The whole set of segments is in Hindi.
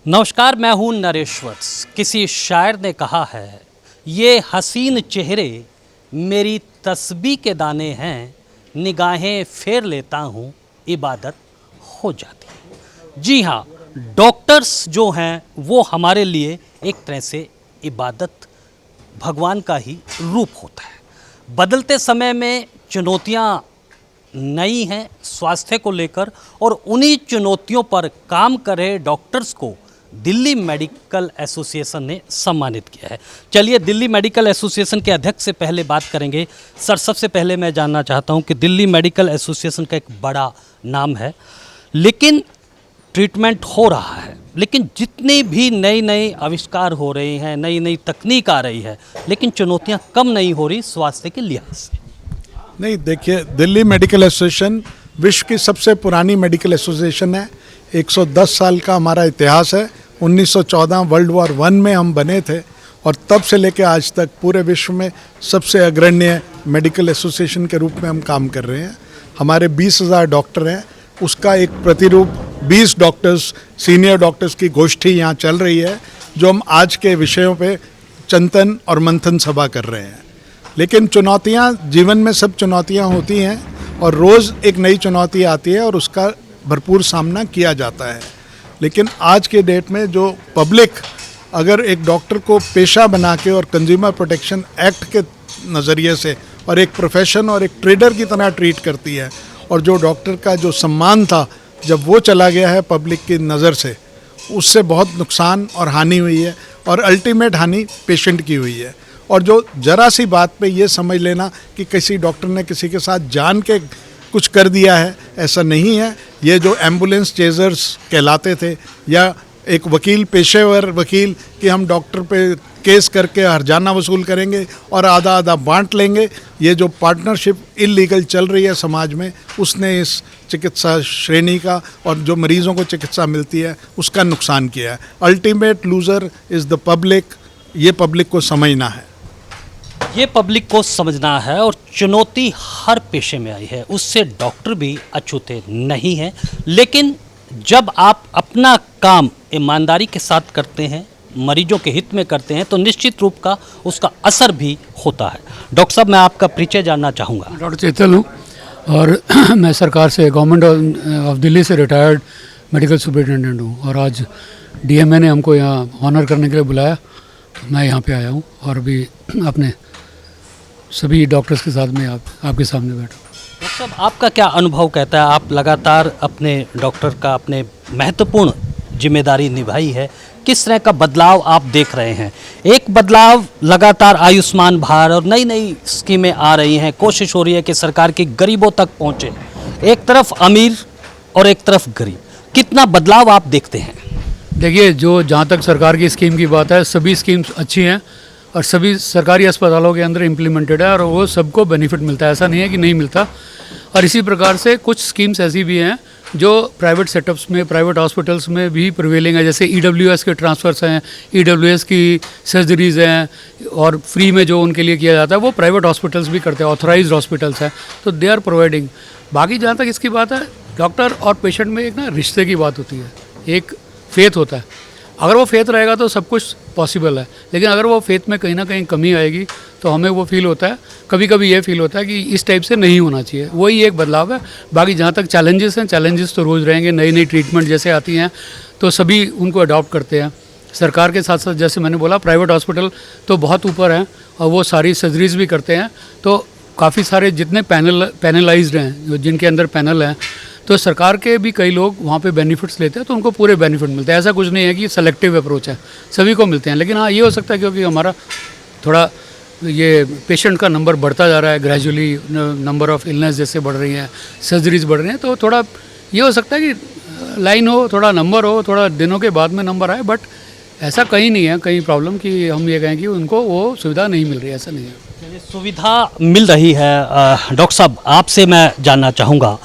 नमस्कार, मैं हूं नरेश्वर। किसी शायर ने कहा है, ये हसीन चेहरे मेरी तस्बीह के दाने हैं, निगाहें फेर लेता हूं, इबादत हो जाती है। जी हाँ, डॉक्टर्स जो हैं वो हमारे लिए एक तरह से इबादत, भगवान का ही रूप होता है। बदलते समय में चुनौतियाँ नई हैं स्वास्थ्य को लेकर, और उन्हीं चुनौतियों पर काम कर रहे डॉक्टर्स को दिल्ली मेडिकल एसोसिएशन ने सम्मानित किया है। चलिए दिल्ली मेडिकल एसोसिएशन के अध्यक्ष से पहले बात करेंगे। सर, सबसे पहले मैं जानना चाहता हूं कि दिल्ली मेडिकल एसोसिएशन का एक बड़ा नाम है, लेकिन ट्रीटमेंट हो रहा है, लेकिन जितने भी नए नए आविष्कार हो रहे हैं, नई नई तकनीक आ रही है, लेकिन चुनौतियां कम नहीं हो रही स्वास्थ्य के लिहाज से। नहीं, देखिए, दिल्ली मेडिकल एसोसिएशन विश्व की सबसे पुरानी मेडिकल एसोसिएशन है। 110 साल का हमारा इतिहास है। 1914 वर्ल्ड वॉर 1 में हम बने थे, और तब से लेकर आज तक पूरे विश्व में सबसे अग्रण्य मेडिकल एसोसिएशन के रूप में हम काम कर रहे हैं। हमारे 20,000 डॉक्टर हैं, उसका एक प्रतिरूप 20 डॉक्टर्स, सीनियर डॉक्टर्स की गोष्ठी यहाँ चल रही है, जो हम आज के विषयों पे चिंतन और मंथन सभा कर रहे हैं। लेकिन चुनौतियाँ, जीवन में सब चुनौतियाँ होती हैं, और रोज़ एक नई चुनौती आती है और उसका भरपूर सामना किया जाता है। लेकिन आज के डेट में जो पब्लिक अगर एक डॉक्टर को पेशा बना के और कंज्यूमर प्रोटेक्शन एक्ट के नज़रिए से और एक प्रोफेशन और एक ट्रेडर की तरह ट्रीट करती है, और जो डॉक्टर का जो सम्मान था जब वो चला गया है पब्लिक की नज़र से, उससे बहुत नुकसान और हानि हुई है, और अल्टीमेट हानि पेशेंट की हुई है। और जो जरा सी बात पे ये समझ लेना कि किसी डॉक्टर ने किसी के साथ जान के कुछ कर दिया है, ऐसा नहीं है। ये जो एम्बुलेंस चेजर्स कहलाते थे, या एक वकील, पेशेवर वकील, कि हम डॉक्टर पे केस करके हर्जाना वसूल करेंगे और आधा आधा बांट लेंगे, ये जो पार्टनरशिप इलीगल चल रही है समाज में, उसने इस चिकित्सा श्रेणी का और जो मरीज़ों को चिकित्सा मिलती है उसका नुकसान किया है। Ultimate loser is the public. ये पब्लिक को समझना है, ये पब्लिक को समझना है। और चुनौती हर पेशे में आई है, उससे डॉक्टर भी अछूते नहीं हैं। लेकिन जब आप अपना काम ईमानदारी के साथ करते हैं, मरीजों के हित में करते हैं, तो निश्चित रूप का उसका असर भी होता है। डॉक्टर साहब, मैं आपका परिचय जानना चाहूँगा। डॉक्टर चेतल हूँ, और मैं सरकार से, गवर्नमेंट ऑफ दिल्ली से रिटायर्ड मेडिकल सुपरिटेंडेंट हूँ, और आज डीएमए ने हमको यहाँ ऑनर करने के लिए बुलाया, तो मैं यहाँ पे आया हूँ, और अभी अपने सभी डॉक्टर्स के साथ में आपके सामने बैठा। डॉक्टर साहब, आपका क्या अनुभव कहता है? आप लगातार अपने डॉक्टर का अपने महत्वपूर्ण जिम्मेदारी निभाई है, किस तरह का बदलाव आप देख रहे हैं? एक बदलाव लगातार आयुष्मान भारत और नई नई स्कीमें आ रही हैं, कोशिश हो रही है कि सरकार की गरीबों तक पहुंचे, एक तरफ अमीर और एक तरफ गरीब, कितना बदलाव आप देखते हैं? देखिए, जो जहाँ तक सरकार की स्कीम की बात है, सभी स्कीम्स अच्छी हैं और सभी सरकारी अस्पतालों के अंदर इम्प्लीमेंटेड है, और वो सबको बेनिफिट मिलता है, ऐसा नहीं है कि नहीं मिलता। और इसी प्रकार से कुछ स्कीम्स ऐसी भी हैं जो प्राइवेट सेटअप्स में, प्राइवेट हॉस्पिटल्स में भी प्रिवेलिंग है, जैसे ईडब्ल्यूएस के ट्रांसफ़र्स हैं, ईडब्ल्यूएस की सर्जरीज़ हैं, और फ्री में जो उनके लिए किया जाता है वो प्राइवेट हॉस्पिटल्स भी करते हैं, ऑथराइज्ड हॉस्पिटल्स हैं, तो दे आर प्रोवाइडिंग। बाकी जहाँ तक इसकी बात है, डॉक्टर और पेशेंट में एक ना रिश्ते की बात होती है, एक फेथ होता है। अगर वो फेथ रहेगा तो सब कुछ पॉसिबल है, लेकिन अगर वो फेथ में कहीं ना कहीं कमी आएगी तो हमें वो फील होता है, कभी कभी ये फील होता है कि इस टाइप से नहीं होना चाहिए। वही एक बदलाव है। बाकी जहाँ तक चैलेंजेस हैं, चैलेंजेस तो रोज़ रहेंगे। नई नई ट्रीटमेंट जैसे आती हैं तो सभी उनको अडॉप्ट करते हैं। सरकार के साथ साथ, जैसे मैंने बोला, प्राइवेट हॉस्पिटल तो बहुत ऊपर हैं और वो सारी सर्जरीज भी करते हैं। तो काफ़ी सारे जितने पैनलाइज्ड हैं, जिनके अंदर पैनल हैं, तो सरकार के भी कई लोग वहाँ पे बेनिफिट्स लेते हैं, तो उनको पूरे बेनिफिट मिलते हैं। ऐसा कुछ नहीं है कि सेलेक्टिव अप्रोच है, सभी को मिलते हैं। लेकिन हाँ, ये हो सकता है क्योंकि हमारा थोड़ा ये पेशेंट का नंबर बढ़ता जा रहा है, ग्रेजुअली नंबर ऑफ इलनेस जैसे बढ़ रही हैं, सर्जरीज बढ़ रही हैं, तो थोड़ा ये हो सकता है कि लाइन हो, थोड़ा नंबर हो, थोड़ा दिनों के बाद में नंबर आए। बट ऐसा कहीं नहीं है, कहीं प्रॉब्लम कि हम ये कहें कि उनको वो सुविधा नहीं मिल रही है, ऐसा नहीं है। सुविधा मिल रही है। डॉक्टर साहब, आपसे मैं जानना चाहूँगा,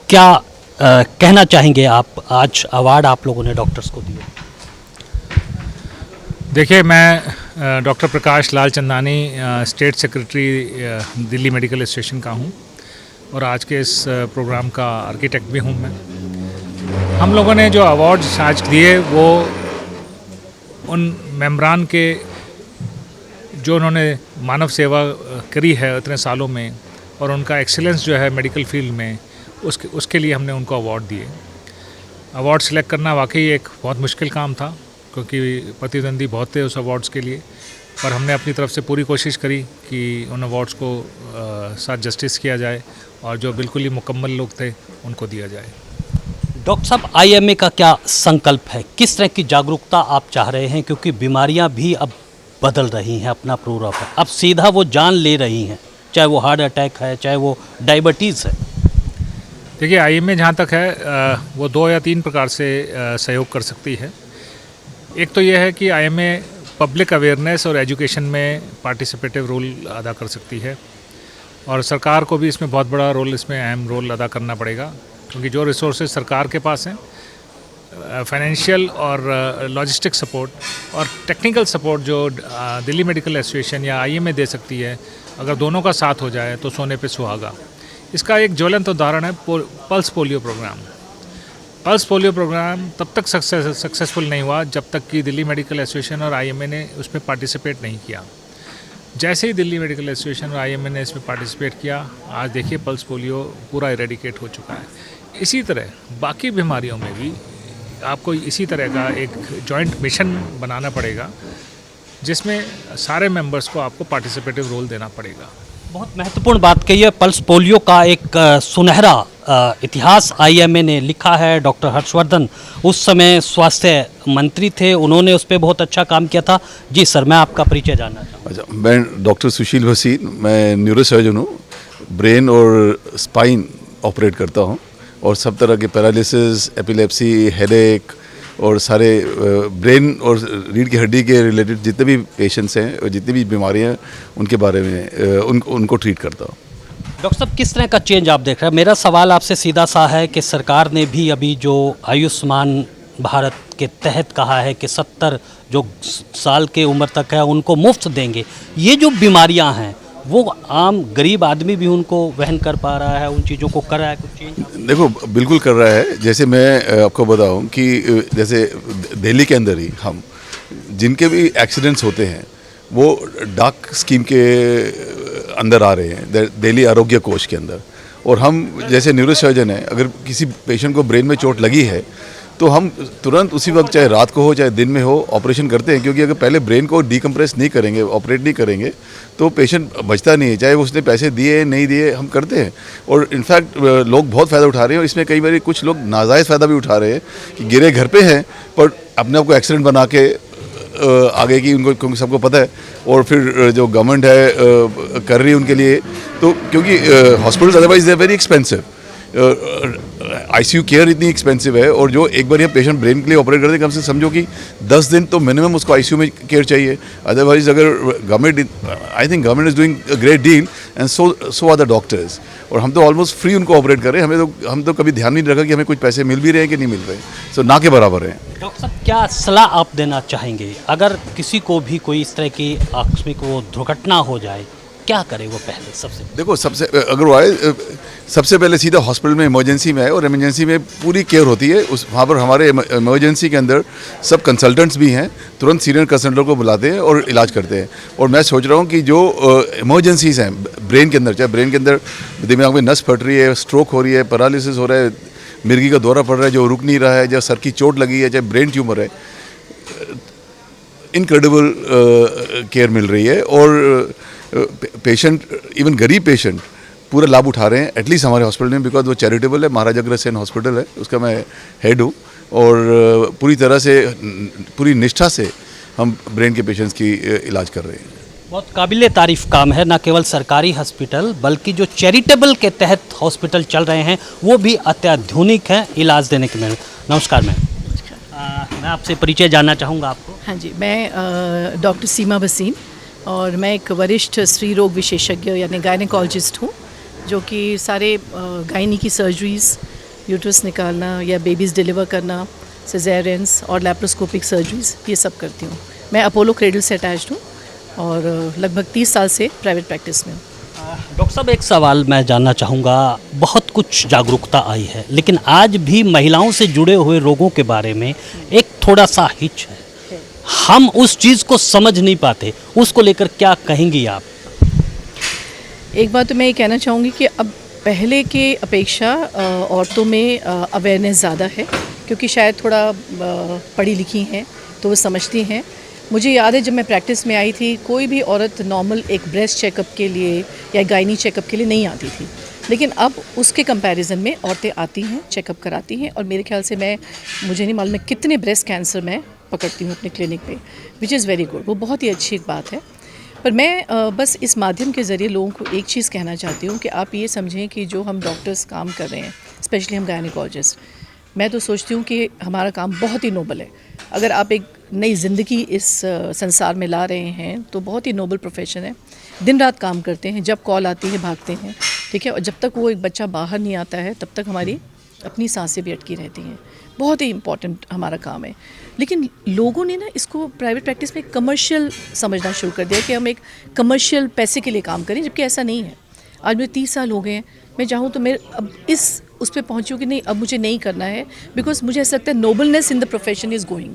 क्या कहना चाहेंगे आप? आज अवार्ड आप लोगों ने डॉक्टर्स को दिए। देखिए, मैं doctor Prakash Lal Chandani, state secretary Delhi medical association का हूँ, और आज के इस प्रोग्राम का आर्किटेक्ट भी हूँ मैं। हम लोगों ने जो अवार्ड्स आज दिए वो उन मेम्बरान के जो उन्होंने मानव सेवा करी है इतने सालों में और उनका एक्सीलेंस जो है मेडिकल फील्ड में उसके लिए हमने उनको अवार्ड दिए। अवार्ड सेलेक्ट करना वाकई एक बहुत मुश्किल काम था क्योंकि प्रतिद्वंदी बहुत थे उस अवार्ड्स के लिए, पर हमने अपनी तरफ से पूरी कोशिश करी कि उन अवार्ड्स को साथ जस्टिस किया जाए और जो बिल्कुल ही मुकम्मल लोग थे उनको दिया जाए। डॉक्टर साहब, आईएमए का क्या संकल्प है, किस तरह की जागरूकता आप चाह रहे हैं, क्योंकि बीमारियां भी अब बदल रही हैं, अपना प्रारूप है, अब सीधा वो जान ले रही हैं, चाहे वो हार्ट अटैक है, चाहे वो डायबिटीज़ है। देखिए, आईएमए जहाँ तक है वो 2 या 3 प्रकार से सहयोग कर सकती है। एक तो ये है कि आईएमए पब्लिक अवेयरनेस और एजुकेशन में पार्टिसिपेटिव रोल अदा कर सकती है और सरकार को भी इसमें बहुत बड़ा रोल, इसमें अहम रोल अदा करना पड़ेगा क्योंकि जो रिसोर्सेज सरकार के पास हैं, फाइनेंशियल और लॉजिस्टिक सपोर्ट और टेक्निकल सपोर्ट जो दिल्ली मेडिकल एसोसिएशन या आईएमए दे सकती है, अगर दोनों का साथ हो जाए तो सोने पे सुहागा। इसका एक ज्वलंत उदाहरण है pulse polio programme. Pulse polio programme तब तक सक्सेसफुल नहीं हुआ जब तक कि दिल्ली मेडिकल एसोसिएशन और आईएमए ने उसमें पार्टिसिपेट नहीं किया। जैसे ही दिल्ली मेडिकल एसोसिएशन और आईएमए ने इसमें पार्टिसिपेट किया, आज देखिए पल्स पोलियो पूरा इरेडिकेट हो चुका है। इसी तरह बाकी बीमारियों में भी आपको इसी तरह का एक जॉइंट मिशन बनाना पड़ेगा जिसमें सारे मेंबर्स को आपको पार्टिसिपेटिव रोल देना पड़ेगा। बहुत महत्वपूर्ण बात कही है। पल्स पोलियो का एक सुनहरा इतिहास आईएमए ने लिखा है। डॉक्टर हर्षवर्धन उस समय स्वास्थ्य मंत्री थे, उन्होंने उस पर बहुत अच्छा काम किया था। जी सर, मैं आपका परिचय जानना चाहूँगा। अच्छा, मैं डॉक्टर सुशील भसीन, मैं न्यूरोसर्जन हूँ, ब्रेन और स्पाइन ऑपरेट करता हूँ और सब तरह के पैरालिसिस, एपिलेप्सी, हेडेक और सारे ब्रेन और रीढ़ की हड्डी के रिलेटेड जितने भी पेशेंट्स हैं और जितनी भी बीमारियाँ हैं उनके बारे में उनको ट्रीट करता हूँ। डॉक्टर साहब, किस तरह का चेंज आप देख रहे हैं? मेरा सवाल आपसे सीधा सा है कि सरकार ने भी अभी जो आयुष्मान भारत के तहत कहा है कि 70 जो साल के उम्र तक है उनको मुफ्त देंगे। ये जो बीमारियां हैं वो आम गरीब आदमी भी उनको वहन कर पा रहा है, उन चीज़ों को कर रहा है कुछ चेंज? देखो, बिल्कुल कर रहा है। जैसे मैं आपको बताऊं कि जैसे दिल्ली के अंदर ही हम जिनके भी एक्सीडेंट्स होते हैं वो डाक स्कीम के अंदर आ रहे हैं, दिल्ली आरोग्य कोष के अंदर। और हम जैसे न्यूरोसर्जन हैं, अगर किसी पेशेंट को ब्रेन में चोट लगी है तो हम तुरंत उसी वक्त, चाहे रात को हो चाहे दिन में हो, ऑपरेशन करते हैं क्योंकि अगर पहले ब्रेन को डीकम्प्रेस नहीं करेंगे, ऑपरेट नहीं करेंगे तो पेशेंट बचता नहीं है, चाहे उसने पैसे दिए नहीं दिए, हम करते हैं। और इनफैक्ट लोग बहुत फ़ायदा उठा रहे हैं और इसमें कई बार कुछ लोग नाजायज़ फ़ायदा भी उठा रहे हैं कि गिरे घर पे हैं पर अपने आप को एक्सीडेंट बना के आगे की उनको, क्योंकि सबको पता है। और फिर जो गवर्नमेंट है कर रही है उनके लिए, तो क्योंकि hospitals otherwise they are very expensive, ICU care इतनी एक्सपेंसिव है और जो एक बार ये पेशेंट ब्रेन के लिए ऑपरेट करते हैं, कम से समझो कि 10 दिन तो मिनिमम उसको आईसीयू में केयर चाहिए। अदरवाइज अगर government, I think government is doing a great deal and so are the doctors. और हम तो ऑलमोस्ट फ्री उनको ऑपरेट कर रहे हैं। हम तो कभी ध्यान नहीं रखा कि हमें कुछ पैसे मिल भी रहे हैं कि नहीं मिल रहे हैं। सो ना के बराबर हैं। डॉक्टर साहब, क्या सलाह आप देना चाहेंगे अगर किसी को भी कोई इस तरह की आकस्मिक वो दुर्घटना हो जाए, क्या करे वो पहले? सबसे देखो, अगर वो आए सबसे पहले सीधा हॉस्पिटल में इमरजेंसी में आए और इमरजेंसी में पूरी केयर होती है। वहाँ पर हमारे इमरजेंसी के अंदर सब कंसल्टेंट्स भी हैं, तुरंत सीनियर कंसल्टेंट को बुलाते हैं और इलाज करते हैं। और मैं सोच रहा हूँ कि जो इमरजेंसीज हैं ब्रेन के अंदर, चाहे ब्रेन के अंदर दिमाग में नस फट रही है, स्ट्रोक हो रही है, पैरालिसिस हो रहा है, मिर्गी का दौरा पड़ रहा है जो रुक नहीं रहा है, या सर की चोट लगी है, चाहे ब्रेन ट्यूमर है, इनक्रेडिबल केयर मिल रही है। और पेशेंट, इवन गरीब पेशेंट पूरा लाभ उठा रहे हैं एटलीस्ट हमारे हॉस्पिटल में, बिकॉज वो चैरिटेबल है। महाराजा अग्रसेन हॉस्पिटल है, उसका मैं हेड हूँ और पूरी तरह से, पूरी निष्ठा से हम ब्रेन के पेशेंट्स की इलाज कर रहे हैं। बहुत काबिल तारीफ काम है। न केवल सरकारी हॉस्पिटल बल्कि जो चैरिटेबल के तहत हॉस्पिटल चल रहे हैं वो भी अत्याधुनिक हैं इलाज देने के में। नमस्कार मैम। मैं आपसे परिचय जानना चाहूँगा आपको। हाँ जी, मैं डॉक्टर सीमा भसीन और मैं एक वरिष्ठ स्त्री रोग विशेषज्ञ यानी गायनेकोलॉजिस्ट हूँ, जो कि सारे गायनी की सर्जरीज़, यूट्रस निकालना या बेबीज़ डिलीवर करना, सिजेरियंस और लैप्रोस्कोपिक सर्जरीज़, ये सब करती हूँ। मैं अपोलो क्रेडल से अटैच्ड हूँ और लगभग 30 साल से प्राइवेट प्रैक्टिस में हूँ। डॉक्टर साहब, एक सवाल मैं जानना चाहूँगा। बहुत कुछ जागरूकता आई है लेकिन आज भी महिलाओं से जुड़े हुए रोगों के बारे में एक थोड़ा सा हिच है। हम उस चीज़ को समझ नहीं पाते, उसको लेकर क्या कहेंगी आप? एक बात तो मैं ये कहना चाहूँगी कि अब पहले के अपेक्षा औरतों में अवेयरनेस ज़्यादा है, क्योंकि शायद थोड़ा पढ़ी लिखी हैं तो वो समझती हैं। मुझे याद है जब मैं प्रैक्टिस में आई थी, कोई भी औरत नॉर्मल एक ब्रेस्ट चेकअप के लिए या गायनी चेकअप के लिए नहीं आती थी, लेकिन अब उसके कंपैरिजन में औरतें आती हैं, चेकअप कराती हैं। और मेरे ख्याल से मुझे नहीं मालूम मैं कितने ब्रेस्ट कैंसर मैं पकड़ती हूँ अपने क्लिनिक पे, विच इज़ वेरी गुड। वो बहुत ही अच्छी एक बात है। पर मैं बस इस माध्यम के ज़रिए लोगों को एक चीज़ कहना चाहती हूँ कि आप ये समझें कि जो हम डॉक्टर्स काम कर रहे हैं, स्पेशली हम गायनिकोलॉजिस्ट, मैं तो सोचती हूँ कि हमारा काम बहुत ही नोबल है। अगर आप एक नई ज़िंदगी इस संसार में ला रहे हैं तो बहुत ही नोबल प्रोफेशन है। दिन रात काम करते हैं, जब कॉल आती है भागते हैं, ठीक है। और जब तक वो एक बच्चा बाहर नहीं आता है तब तक हमारी अपनी सांसें भी अटकी रहती हैं। बहुत ही इम्पॉर्टेंट हमारा काम है। लेकिन लोगों ने ना इसको प्राइवेट प्रैक्टिस में कमर्शियल समझना शुरू कर दिया कि हम एक कमर्शियल पैसे के लिए काम करें, जबकि ऐसा नहीं है। आज मुझे 30 साल हो गए हैं, मैं चाहूँ तो मैं अब उस पर पहुँचूँ कि नहीं, अब मुझे नहीं करना है, बिकॉज मुझे ऐसा लगता है nobleness in the profession is going.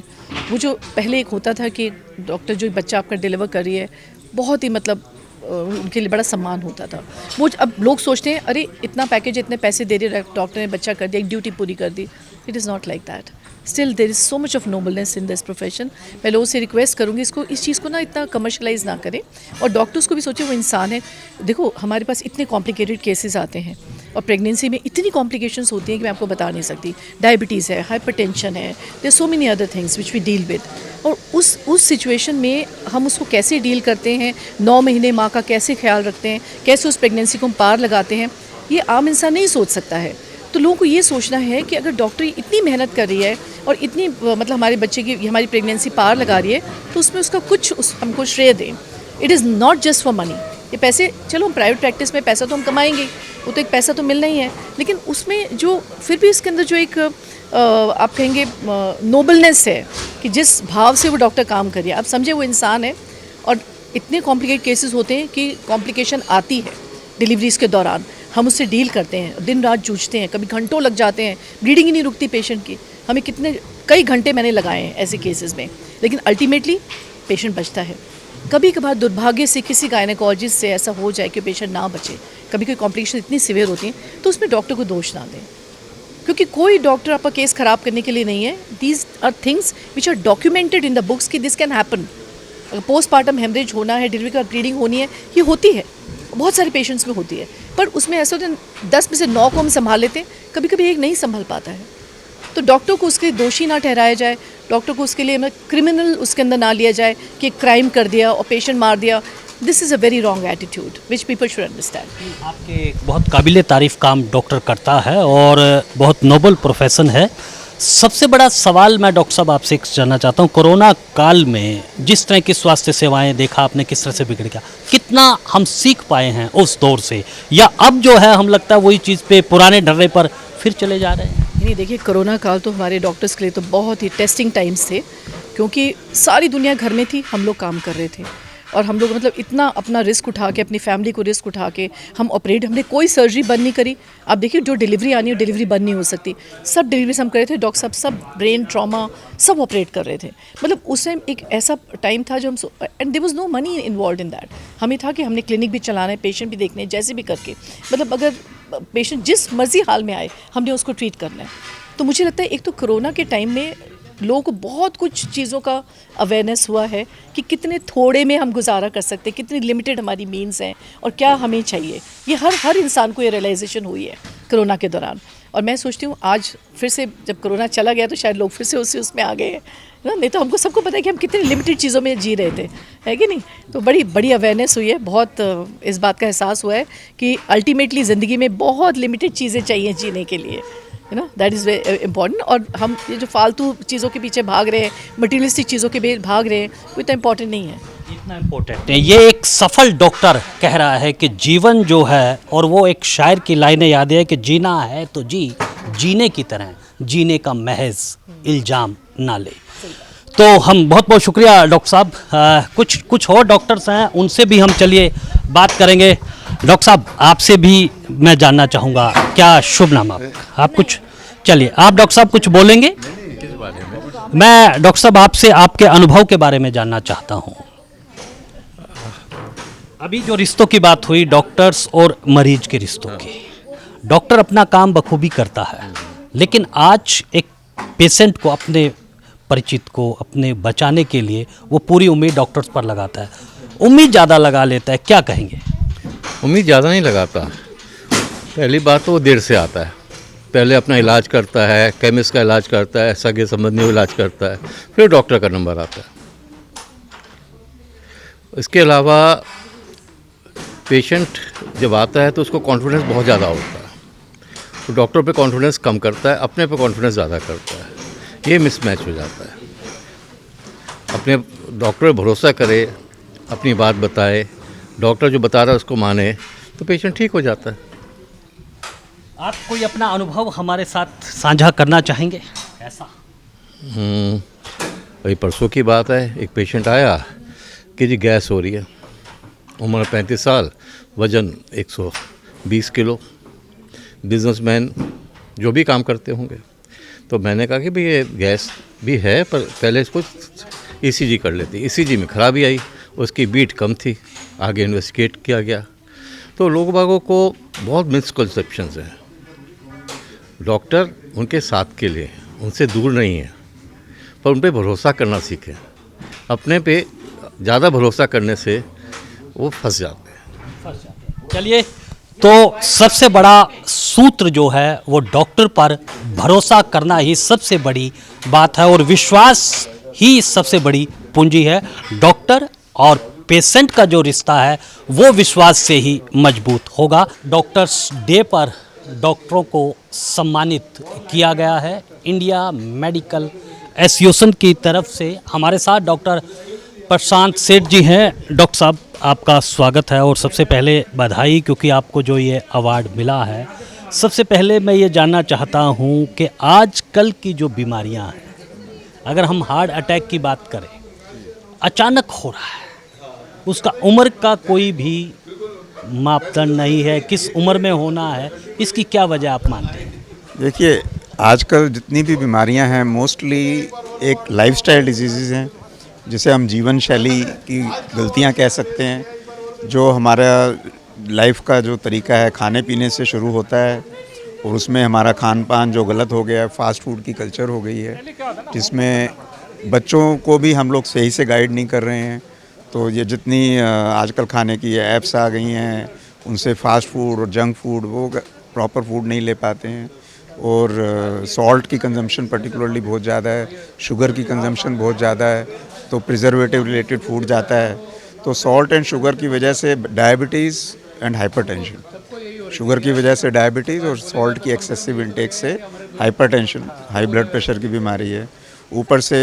वो जो पहले एक होता था कि डॉक्टर जो बच्चा आपका डिलीवर कर रही है, बहुत ही मतलब उनके लिए बड़ा सम्मान होता था। वो अब लोग सोचते हैं अरे इतना पैकेज, इतने पैसे दे रहे डॉक्टर ने, बच्चा कर दिया, एक ड्यूटी पूरी कर दी। It is not like that. Still there is so much of nobleness in this profession. मैं लोगों से रिक्वेस्ट करूँगी इस चीज़ को ना इतना कमर्शलाइज ना करें, और डॉक्टर्स को भी सोचे वो इंसान है। देखो हमारे पास इतने कॉम्प्लिकेटेड केसेस आते हैं, और प्रेगनेंसी में इतनी कॉम्प्लिकेशंस होती हैं कि मैं आपको बता नहीं सकती। डायबिटीज़ है, हाइपरटेंशन है, there so many other things which we deal with. और उस सिचुएशन में हम उसको कैसे डील करते हैं, 9 महीने माँ का कैसे ख्याल रखते हैं, कैसे उस प्रेगनेंसी को हम पार लगाते हैं, ये आम इंसान नहीं सोच सकता है। तो लोगों को ये सोचना है कि अगर डॉक्टर इतनी मेहनत कर रही है और इतनी मतलब हमारे बच्चे की, हमारी प्रेगनेंसी पार लगा रही है, तो उसमें उसका कुछ हमको श्रेय दें। It is not just for money. ये पैसे, चलो प्राइवेट प्रैक्टिस में पैसा तो हम कमाएंगे, वो तो एक पैसा तो मिलना ही है, लेकिन उसमें जो फिर भी इसके अंदर जो एक आप कहेंगे नोबलनेस है कि जिस भाव से वो डॉक्टर काम करिए, आप समझे वो इंसान है। और इतने कॉम्प्लिकेटेड केसेस होते हैं कि कॉम्प्लिकेशन आती है डिलीवरीज़ के दौरान, हम उससे डील करते हैं, दिन रात जूझते हैं, कभी घंटों लग जाते हैं, ब्लीडिंग ही नहीं रुकती पेशेंट की। हमें कई घंटे मैंने लगाए हैं ऐसे केसेस में, लेकिन अल्टीमेटली पेशेंट बचता है। कभी कभार दुर्भाग्य से किसी गायनेकोलॉजिस्ट से ऐसा हो जाए कि पेशेंट ना बचे, कभी कोई कॉम्प्लिकेशन इतनी सिवियर होती हैं, तो उसमें डॉक्टर को दोष ना दें, क्योंकि कोई डॉक्टर आपका केस ख़राब करने के लिए नहीं है। These are things which are documented in the books कि दिस कैन हैपन। अगर पोस्टमार्टम हेमरेज होना है, डिलीवरी के बाद ब्लीडिंग होनी है, ये होती है, बहुत सारे पेशेंट्स में होती है। पर उसमें ऐसा होता है 10 में से 9 को हम संभाल लेते हैं, कभी कभी एक नहीं संभाल पाता है। तो डॉक्टर को उसके दोषी ना ठहराया जाए, डॉक्टर को उसके लिए क्रिमिनल उसके अंदर ना लिया जाए कि क्राइम कर दिया और पेशेंट मार दिया। This is a very wrong attitude which people should understand. आपके बहुत काबिले तारीफ़ काम डॉक्टर करता है और बहुत नोबल प्रोफेशन है। सबसे बड़ा सवाल मैं डॉक्टर साहब आपसे जानना चाहता हूँ, कोरोना काल में जिस तरह की स्वास्थ्य सेवाएं देखा आपने किस तरह से बिगड़ गया, कितना हम सीख पाए हैं उस दौर से, या अब जो है हम लगता है वही चीज़ पे पुराने डर्रे पर फिर चले जा रहे हैं? नहीं, देखिए कोरोना काल तो हमारे डॉक्टर्स के लिए तो बहुत ही टेस्टिंग टाइम्स थे, क्योंकि सारी दुनिया घर में थी, हम लोग काम कर रहे थे, और हम लोग मतलब इतना अपना रिस्क उठा के, अपनी फैमिली को रिस्क उठा के हम ऑपरेट, हमने कोई सर्जरी बंद नहीं करी। आप देखिए जो डिलीवरी आनी है, डिलीवरी बंद नहीं हो सकती, सब डिलीवरीज हम कर रहे थे। डॉक्टर साहब सब ब्रेन ट्रॉमा सब ऑपरेट कर रहे थे। मतलब उस टाइम एक ऐसा टाइम था जो हम, and there was no money involve in that. हमें था कि हमने क्लिनिक भी चलाना है, पेशेंट भी देखने हैं, जैसे भी करके, मतलब अगर पेशेंट जिस मर्जी हाल में आए हमने उसको ट्रीट करना है। तो मुझे लगता है एक तो कोरोना के टाइम में लोगों को बहुत कुछ चीज़ों का अवेयरनेस हुआ है कि कितने थोड़े में हम गुजारा कर सकते हैं, कितनी लिमिटेड हमारी मीन्स हैं और क्या हमें चाहिए। ये हर इंसान को ये रियलाइजेशन हुई है कोरोना के दौरान। और मैं सोचती हूँ आज फिर से जब कोरोना चला गया तो शायद लोग फिर से उसमें आ गए हैं ना। नहीं तो हमको सबको पता है कि हम कितनी लिमिटेड चीज़ों में जी रहे थे, है कि नहीं। तो बड़ी अवेयरनेस हुई है, बहुत इस बात का एहसास हुआ है कि अल्टीमेटली ज़िंदगी में बहुत लिमिटेड चीज़ें चाहिए जीने के लिए, you know, that is very important. और हम ये जो फालतू चीज़ों के पीछे भाग रहे हैं, मटीरियलिस्टिक चीज़ों के पीछे भाग रहे हैं, वो इतना इम्पॉर्टेंट नहीं है। इतना इम्पोर्टेंट है। ये एक सफल डॉक्टर कह रहा है कि जीवन जो है, और वो एक शायर की लाइनें याद है कि जीना है तो जीने की तरह, जीने का महज इल्ज़ाम ना ले। तो हम बहुत बहुत शुक्रिया डॉक्टर साहब। कुछ और डॉक्टर्स हैं, उनसे भी हम चलिए बात करेंगे। डॉक्टर साहब आपसे भी मैं जानना चाहूँगा, क्या शुभ नाम आप कुछ, चलिए आप डॉक्टर साहब कुछ बोलेंगे? मैं डॉक्टर साहब आपसे आपके अनुभव के बारे में जानना चाहता हूँ। अभी जो रिश्तों की बात हुई, डॉक्टर्स और मरीज के रिश्तों की, डॉक्टर अपना काम बखूबी करता है, लेकिन आज एक पेशेंट को, अपने परिचित को अपने बचाने के लिए वो पूरी उम्मीद डॉक्टर्स पर लगाता है, उम्मीद ज़्यादा लगा लेता है, क्या कहेंगे? उम्मीद ज़्यादा नहीं लगाता। पहली बात तो वो देर से आता है, पहले अपना इलाज करता है, केमिस्ट का इलाज करता है, सगे संबंधियों का इलाज करता है, फिर डॉक्टर का नंबर आता है। इसके अलावा पेशेंट जब आता है तो उसको कॉन्फिडेंस बहुत ज़्यादा होता है, तो डॉक्टर पे कॉन्फिडेंस कम करता है, अपने पे कॉन्फिडेंस ज़्यादा करता है, ये मिसमैच हो जाता है। अपने डॉक्टर पे भरोसा करे, अपनी बात बताए, डॉक्टर जो बता रहा है उसको माने, तो पेशेंट ठीक हो जाता है। आप कोई अपना अनुभव हमारे साथ साझा करना चाहेंगे ऐसा? वही परसों की बात है, एक पेशेंट आया कि जी गैस हो रही है, उम्र 35 साल, वज़न 120 किलो, बिजनेसमैन, जो भी काम करते होंगे। तो मैंने कहा कि भाई ये गैस भी है, पर पहले इसको ईसीजी कर लेती। ईसीजी में खराबी आई, उसकी बीट कम थी, आगे इन्वेस्टिगेट किया गया। तो लोग बागों को बहुत मिसकंसेप्शंस हैं। डॉक्टर उनके साथ के लिए, उनसे दूर नहीं है, पर उन पे भरोसा करना सीखें। अपने पे ज़्यादा भरोसा करने से वो फंस जाते हैं। चलिए, तो सबसे बड़ा सूत्र जो है वो डॉक्टर पर भरोसा करना ही सबसे बड़ी बात है, और विश्वास ही सबसे बड़ी पूंजी है। डॉक्टर और पेशेंट का जो रिश्ता है वो विश्वास से ही मजबूत होगा। डॉक्टर्स डे पर डॉक्टरों को सम्मानित किया गया है इंडिया मेडिकल एसोसिएशन की तरफ से। हमारे साथ डॉक्टर प्रशांत सेठ जी हैं। डॉक्टर साहब, आपका स्वागत है, और सबसे पहले बधाई, क्योंकि आपको जो ये अवार्ड मिला है। सबसे पहले मैं ये जानना चाहता हूँ कि आजकल की जो बीमारियाँ हैं, अगर हम हार्ट अटैक की बात करें, अचानक हो रहा है, उसका उम्र का कोई भी मापदंड नहीं है, किस उम्र में होना है, इसकी क्या वजह आप मानते हैं? देखिए, आजकल जितनी भी बीमारियां हैं मोस्टली एक लाइफस्टाइल डिजीज़ हैं, जिसे हम जीवन शैली की गलतियां कह सकते हैं। जो हमारा लाइफ का जो तरीका है, खाने पीने से शुरू होता है, और उसमें हमारा खान पान जो गलत हो गया है, फास्ट फूड की कल्चर हो गई है, जिसमें बच्चों को भी हम लोग सही से गाइड नहीं कर रहे हैं। तो ये जितनी आजकल खाने की ऐप्स आ गई हैं, उनसे फास्ट फूड और जंक फूड, वो प्रॉपर फूड नहीं ले पाते हैं। और सॉल्ट की कंजम्पशन पर्टिकुलरली बहुत ज़्यादा है, शुगर की कंजम्पशन बहुत ज़्यादा है, तो प्रिजर्वेटिव रिलेटेड फूड जाता है। तो सॉल्ट एंड शुगर की वजह से डायबिटीज़ एंड हाइपरटेंशन, शुगर की वजह से डायबिटीज़ और सॉल्ट की एक्सेसिव इंटेक से हाइपरटेंशन, हाई ब्लड प्रेशर की बीमारी है। ऊपर से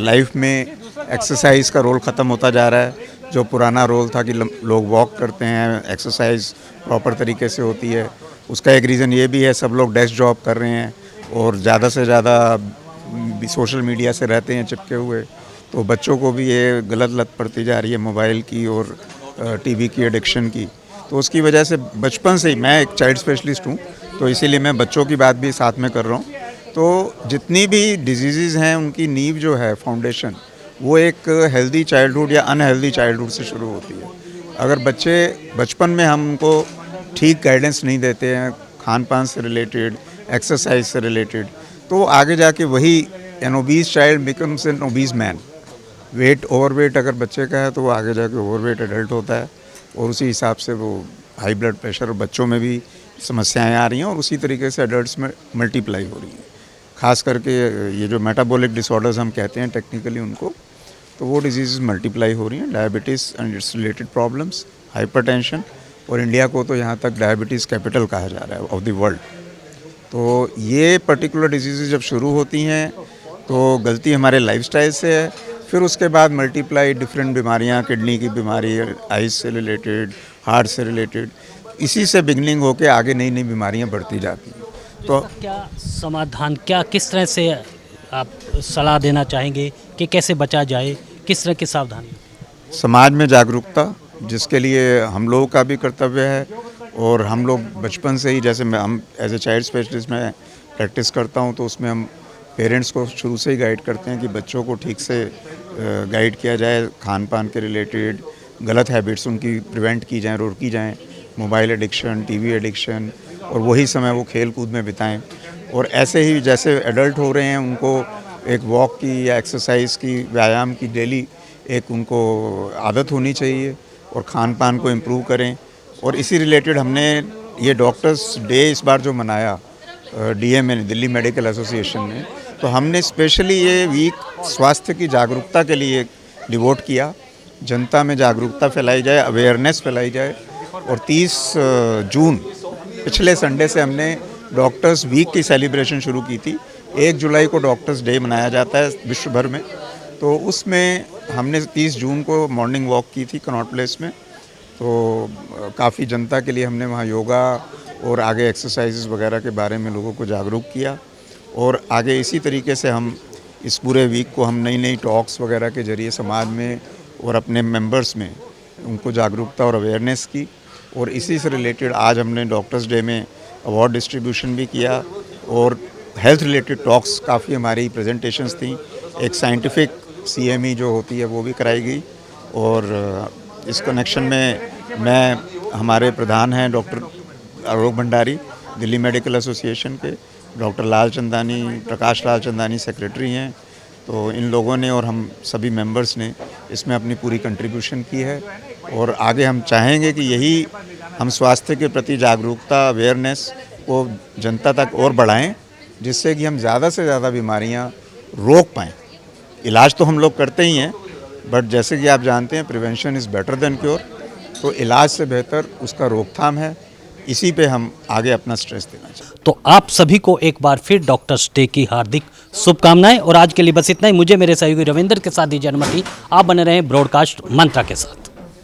लाइफ में एक्सरसाइज का रोल ख़त्म होता जा रहा है। जो पुराना रोल था कि लोग वॉक करते हैं, एक्सरसाइज प्रॉपर तरीके से होती है, उसका एक रीज़न ये भी है सब लोग डेस्क जॉब कर रहे हैं और ज़्यादा से ज़्यादा सोशल मीडिया से रहते हैं चिपके हुए। तो बच्चों को भी ये गलत लत पड़ती जा रही है मोबाइल की और टीवी की एडिक्शन की। तो उसकी वजह से बचपन से ही, मैं एक चाइल्ड स्पेशलिस्ट हूँ, तो इसीलिए मैं बच्चों की बात भी साथ में कर रहा हूँ। तो जितनी भी डिजीज़ हैं उनकी नींव जो है, फाउंडेशन, वो एक हेल्दी चाइल्डहुड या अनहेल्दी चाइल्डहुड से शुरू होती है। अगर बच्चे बचपन में हम उनको ठीक गाइडेंस नहीं देते हैं खान पान से रिलेटेड, एक्सरसाइज से रिलेटेड, तो आगे जाके वही an obese child becomes an obese man. Weight, overweight अगर बच्चे का है तो वो आगे जाके ओवरवेट एडल्ट होता है, और उसी हिसाब से वो हाई ब्लड प्रेशर, बच्चों में भी समस्याएं आ रही हैं और उसी तरीके से एडल्ट्स में मल्टीप्लाई हो रही हैं। ख़ास करके ये जो मेटाबॉलिक डिसऑर्डर्स हम कहते हैं टेक्निकली उनको, तो वो डिजीज़ मल्टीप्लाई हो रही हैं। Diabetes and it's related problems, hypertension, और इंडिया को तो यहाँ तक डायबिटीज़ कैपिटल कहा जा रहा है ऑफ द वर्ल्ड। तो ये पर्टिकुलर डिजीज़ जब शुरू होती हैं तो गलती हमारे लाइफस्टाइल से है, फिर उसके बाद मल्टीप्लाई डिफरेंट बीमारियाँ, किडनी की बीमारी, आइज से रिलेटेड, हार्ट से रिलेटेड, इसी से बिगनिंग होकर आगे नई नई बीमारियाँ बढ़ती जाती हैं। तो क्या समाधान, क्या किस तरह से आप सलाह देना चाहेंगे कि कैसे बचा जाए, किस तरह की सावधानी? समाज में जागरूकता, जिसके लिए हम लोगों का भी कर्तव्य है, और हम लोग बचपन से ही, जैसे हम एज ए चाइल्ड स्पेशलिस्ट में प्रैक्टिस करता हूँ, तो उसमें हम पेरेंट्स को शुरू से ही गाइड करते हैं कि बच्चों को ठीक से गाइड किया जाए, खान पान के रिलेटेड गलत हैबिट्स उनकी प्रिवेंट की जाएं, रोकी जाएं, मोबाइल एडिक्शन, टीवी एडिक्शन, और वही समय वो खेल कूद में बिताएं। और ऐसे ही जैसे एडल्ट हो रहे हैं उनको एक वॉक की या एक्सरसाइज की, व्यायाम की डेली एक उनको आदत होनी चाहिए, और खान पान को इम्प्रूव करें। और इसी रिलेटेड हमने ये डॉक्टर्स डे इस बार जो मनाया DMA ने, दिल्ली मेडिकल एसोसिएशन ने, तो हमने स्पेशली ये वीक स्वास्थ्य की जागरूकता के लिए डिवोट किया। जनता में जागरूकता फैलाई जाए, अवेयरनेस फैलाई जाए। और 30 जून पिछले संडे से हमने डॉक्टर्स वीक की सेलिब्रेशन शुरू की थी। 1 जुलाई को डॉक्टर्स डे मनाया जाता है विश्व भर में, तो उसमें हमने 30 जून को मॉर्निंग वॉक की थी कनॉट प्लेस में। तो काफ़ी जनता के लिए हमने वहाँ योगा और आगे एक्सरसाइजेस वगैरह के बारे में लोगों को जागरूक किया। और आगे इसी तरीके से हम इस पूरे वीक को हम नई नई टॉक्स वगैरह के ज़रिए समाज में और अपने मेंबर्स में उनको जागरूकता और अवेयरनेस की। और इसी से रिलेटेड आज हमने डॉक्टर्स डे में अवार्ड डिस्ट्रीब्यूशन भी किया, और हेल्थ रिलेटेड टॉक्स काफ़ी हमारी प्रेजेंटेशंस थी। एक साइंटिफिक CME जो होती है वो भी कराई गई। और इस कनेक्शन में मैं, हमारे प्रधान हैं डॉक्टर आलोक भंडारी दिल्ली मेडिकल एसोसिएशन के, डॉक्टर लाल चंदानी, प्रकाश लाल चंदानी सेक्रेटरी हैं। तो इन लोगों ने और हम सभी मेंबर्स ने इसमें अपनी पूरी कंट्रीब्यूशन की है। और आगे हम चाहेंगे कि यही हम स्वास्थ्य के प्रति जागरूकता, अवेयरनेस को जनता तक और बढ़ाएं, जिससे कि हम ज़्यादा से ज़्यादा बीमारियां रोक पाएँ। इलाज तो हम लोग करते ही हैं, बट जैसे कि आप जानते हैं prevention is better than cure. तो इलाज से बेहतर उसका रोकथाम है। इसी पे हम आगे अपना स्ट्रेस देना चाहिए। तो आप सभी को एक बार फिर डॉक्टर्स डे की हार्दिक शुभकामनाएं। और आज के लिए बस इतना ही। मुझे मेरे सहयोगी रविंद्र के साथ दीजिए अनुमति। आप बने रहें ब्रॉडकास्ट मंत्रा के साथ।